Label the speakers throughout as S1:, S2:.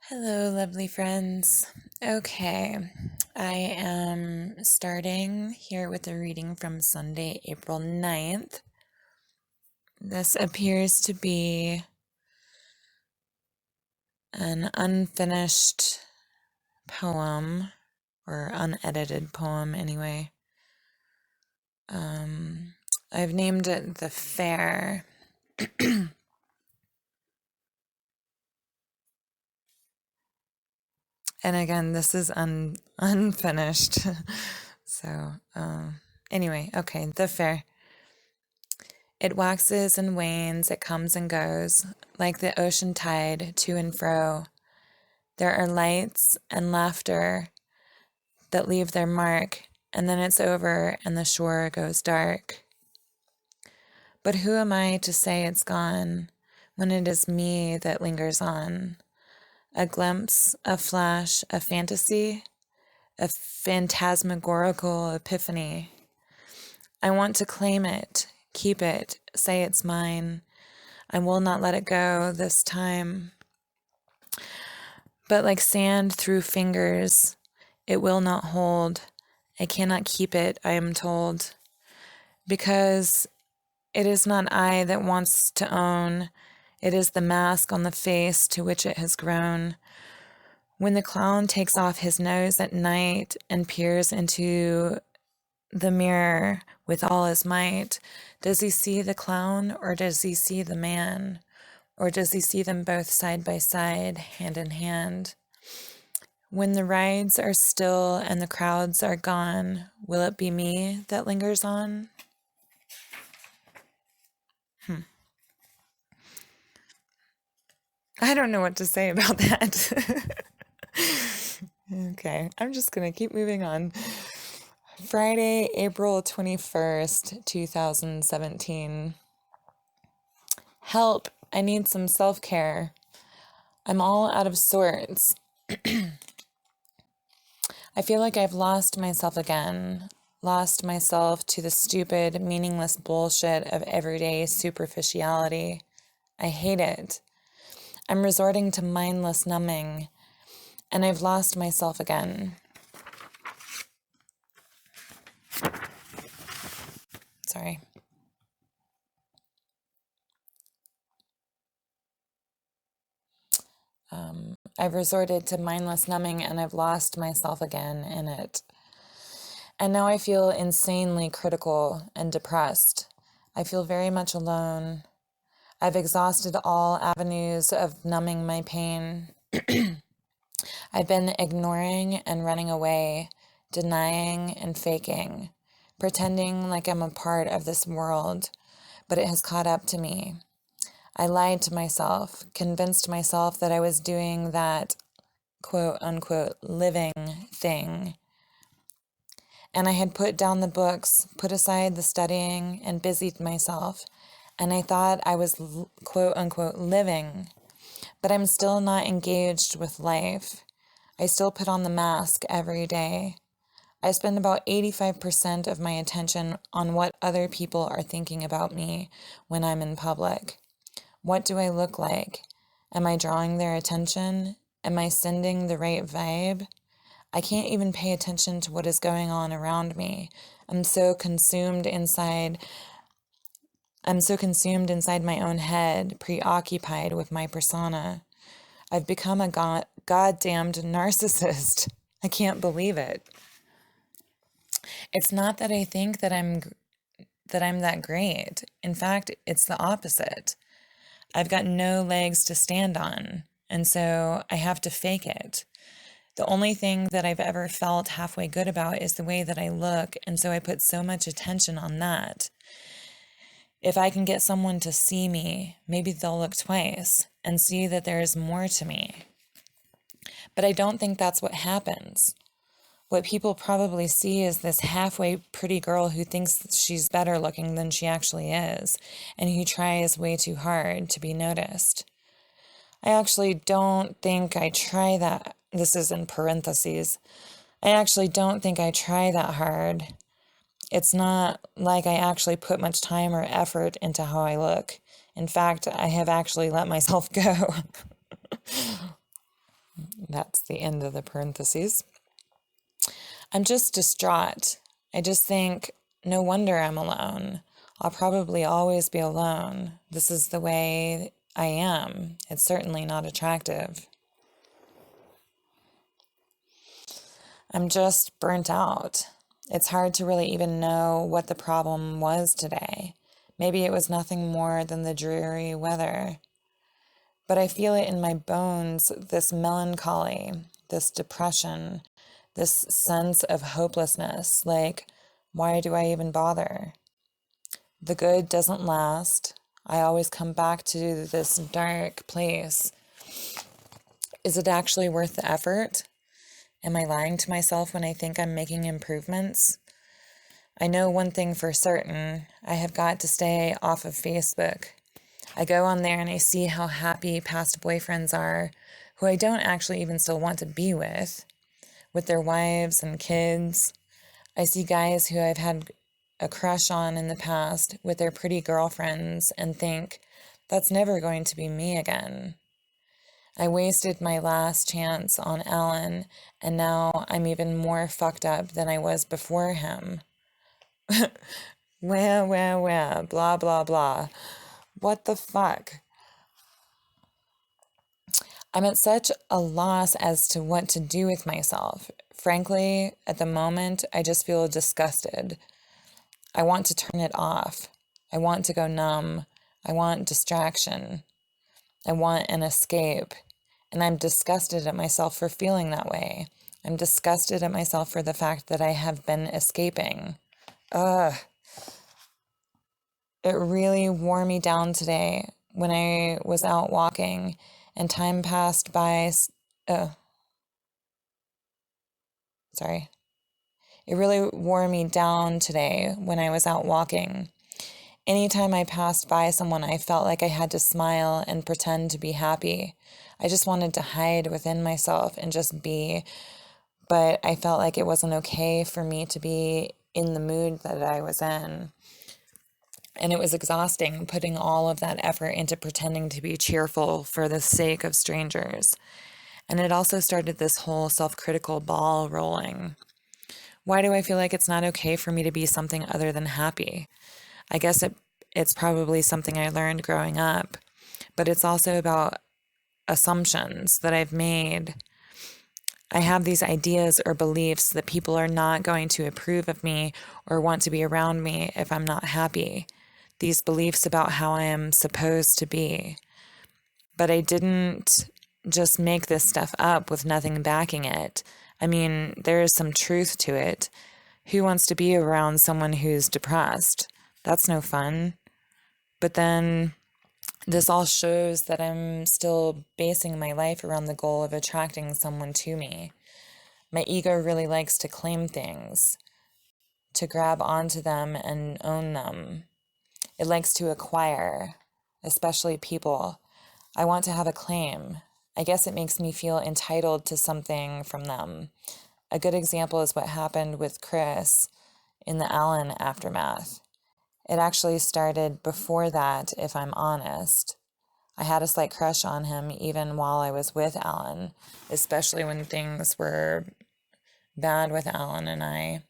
S1: Hello, lovely friends. Okay, I am starting here with a reading from Sunday, April 9th. This appears to be an unfinished poem, or unedited poem anyway. I've named it The Fair. And again, this is unfinished. So, anyway, okay, The Fair. It waxes and wanes, it comes and goes, like the ocean tide, to and fro. There are lights and laughter that leave their mark, and then it's over and the shore goes dark. But who am I to say it's gone when it is me that lingers on? A glimpse, a flash, a fantasy, a phantasmagorical epiphany. I want to claim it, keep it, say it's mine. I will not let it go this time. But like sand through fingers, it will not hold. I cannot keep it, I am told. Because it is not I that wants to own. It is the mask on the face to which it has grown. When the clown takes off his nose at night and peers into the mirror with all his might, does he see the clown or does he see the man? Or does he see them both side by side, hand in hand? When the rides are still and the crowds are gone, will it be me that lingers on? I don't know what to say about that. Okay, I'm just going to keep moving on. Friday, April 21st, 2017. Help, I need some self-care. I'm all out of sorts. I feel like I've lost myself again, lost myself to the stupid, meaningless bullshit of everyday superficiality. I hate it. I'm resorting to mindless numbing, and I've lost myself again. Sorry. I've resorted to mindless numbing and I've lost myself again in it. And now I feel insanely critical and depressed. I feel very much alone. I've exhausted all avenues of numbing my pain. I've been ignoring and running away, denying and faking, pretending like I'm a part of this world, but it has caught up to me. I lied to myself, convinced myself that I was doing that quote unquote living thing. And I had put down the books, put aside the studying, and busied myself. And I thought I was quote unquote living, but I'm still not engaged with life. I still put on the mask every day. I spend about 85% of my attention on what other people are thinking about me when I'm in public. What do I look like? Am I drawing their attention? Am I sending the right vibe? I can't even pay attention to what is going on around me. I'm so consumed inside my own head, preoccupied with my persona. I've become a goddamned narcissist. I can't believe it. It's not that I think that I'm that great. In fact, it's the opposite. I've got no legs to stand on, and so I have to fake it. The only thing that I've ever felt halfway good about is the way that I look, and so I put so much attention on that. If I can get someone to see me, maybe they'll look twice and see that there is more to me. But I don't think that's what happens. What people probably see is this halfway pretty girl who thinks she's better looking than she actually is, and who tries way too hard to be noticed. I actually don't think I try that. This is in parentheses. I actually don't think I try that hard. It's not like I actually put much time or effort into how I look. In fact, I have actually let myself go. That's the end of the parentheses. I'm just distraught. I just think, no wonder I'm alone. I'll probably always be alone. This is the way I am. It's certainly not attractive. I'm just burnt out. It's hard to really even know what the problem was today. Maybe it was nothing more than the dreary weather. But I feel it in my bones, this melancholy, this depression, this sense of hopelessness, like, why do I even bother? The good doesn't last. I always come back to this dark place. Is it actually worth the effort? Am I lying to myself when I think I'm making improvements? I know one thing for certain. I have got to stay off of Facebook. I go on there and I see how happy past boyfriends are, who I don't actually even still want to be with their wives and kids. I see guys who I've had a crush on in the past with their pretty girlfriends and think, that's never going to be me again. I wasted my last chance on Alan, and now I'm even more fucked up than I was before him. Blah, blah, blah. What the fuck? I'm at such a loss as to what to do with myself. Frankly, at the moment, I just feel disgusted. I want to turn it off. I want to go numb. I want distraction. I want an escape. And I'm disgusted at myself for feeling that way. I'm disgusted at myself for the fact that I have been escaping. Ugh. It really wore me down today when I was out walking and time passed by. Sorry. It really wore me down today when I was out walking. Anytime I passed by someone, I felt like I had to smile and pretend to be happy. I just wanted to hide within myself and just be, but I felt like it wasn't okay for me to be in the mood that I was in. And it was exhausting putting all of that effort into pretending to be cheerful for the sake of strangers. And it also started this whole self-critical ball rolling. Why do I feel like it's not okay for me to be something other than happy? I guess it's probably something I learned growing up, but it's also about assumptions that I've made. I have these ideas or beliefs that people are not going to approve of me or want to be around me if I'm not happy. These beliefs about how I am supposed to be. But I didn't just make this stuff up with nothing backing it. I mean, there is some truth to it. Who wants to be around someone who's depressed? That's no fun. But then this all shows that I'm still basing my life around the goal of attracting someone to me. My ego really likes to claim things, to grab onto them and own them. It likes to acquire, especially people. I want to have a claim. I guess it makes me feel entitled to something from them. A good example is what happened with Chris in the Alan aftermath. It actually started before that, if I'm honest. I had a slight crush on him even while I was with Alan, especially when things were bad with Alan and I.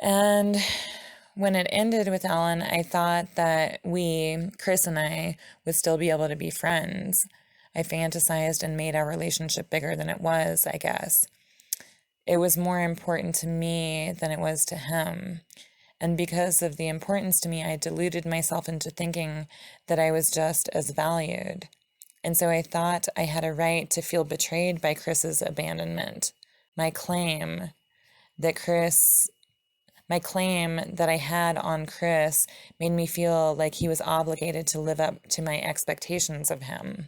S1: And when it ended with Alan, I thought that Chris and I, would still be able to be friends. I fantasized and made our relationship bigger than it was, I guess. It was more important to me than it was to him. And because of the importance to me, I deluded myself into thinking that I was just as valued. And so I thought I had a right to feel betrayed by Chris's abandonment. My claim that I had on Chris made me feel like he was obligated to live up to my expectations of him.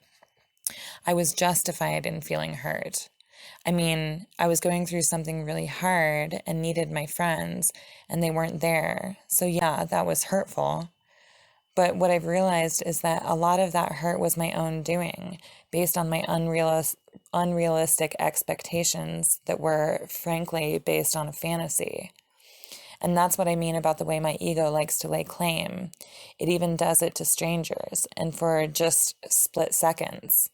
S1: I was justified in feeling hurt. I mean, I was going through something really hard and needed my friends, and they weren't there. So yeah, that was hurtful. But what I've realized is that a lot of that hurt was my own doing, based on my unrealistic expectations that were, frankly, based on a fantasy. And that's what I mean about the way my ego likes to lay claim. It even does it to strangers, and for just split seconds.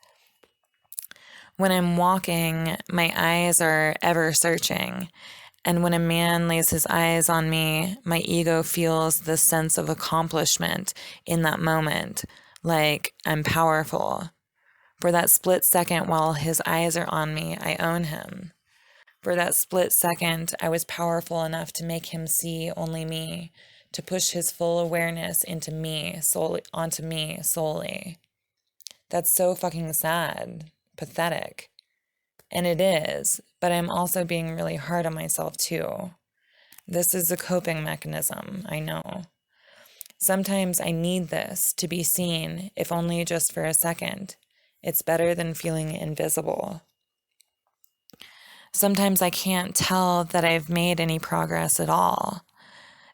S1: When I'm walking, my eyes are ever searching. And when a man lays his eyes on me, my ego feels this sense of accomplishment in that moment, like I'm powerful. For that split second while his eyes are on me, I own him. For that split second, I was powerful enough to make him see only me, to push his full awareness into me, solely, onto me solely. That's so fucking sad, pathetic. And it is, but I'm also being really hard on myself too. This is a coping mechanism, I know. Sometimes I need this to be seen, if only just for a second. It's better than feeling invisible. Sometimes I can't tell that I've made any progress at all.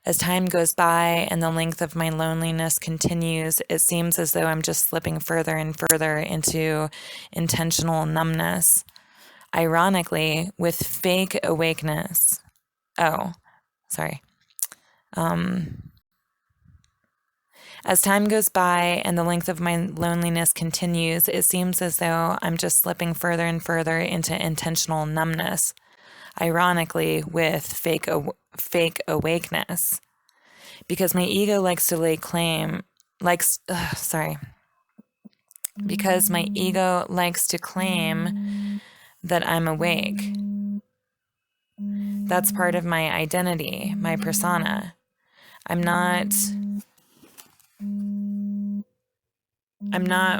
S1: As time goes by and the length of my loneliness continues, it seems as though I'm just slipping further and further into intentional numbness. Ironically, with fake awakeness. Oh, sorry. As time goes by and the length of my loneliness continues, it seems as though I'm just slipping further and further into intentional numbness. Ironically, with fake awakeness. Because my ego likes to lay claim, because my ego likes to claim that I'm awake. That's part of my identity, my persona. I'm not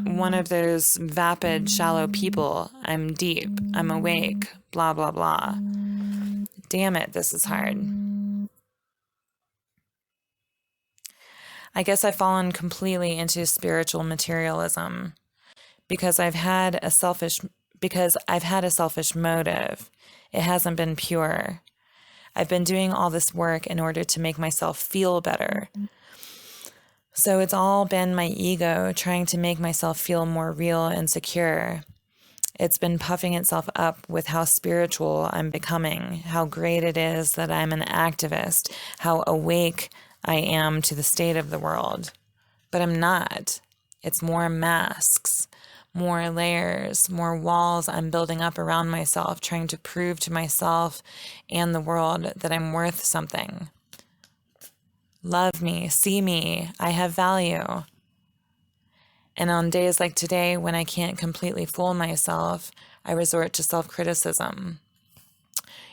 S1: one of those vapid, shallow people. I'm deep, I'm awake, blah, blah, blah. Damn it, this is hard. I guess I've fallen completely into spiritual materialism because I've had a selfish motive. It hasn't been pure. I've been doing all this work in order to make myself feel better. So it's all been my ego trying to make myself feel more real and secure. It's been puffing itself up with how spiritual I'm becoming, how great it is that I'm an activist, how awake I am to the state of the world. But I'm not. It's more masks, more layers, more walls I'm building up around myself, trying to prove to myself and the world that I'm worth something. Love me, see me, I have value. And on days like today, when I can't completely fool myself, I resort to self-criticism.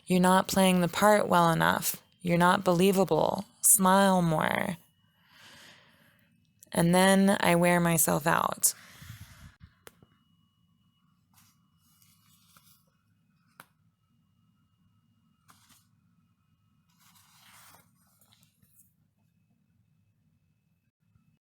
S1: You're not playing the part well enough. You're not believable. Smile more. And then I wear myself out.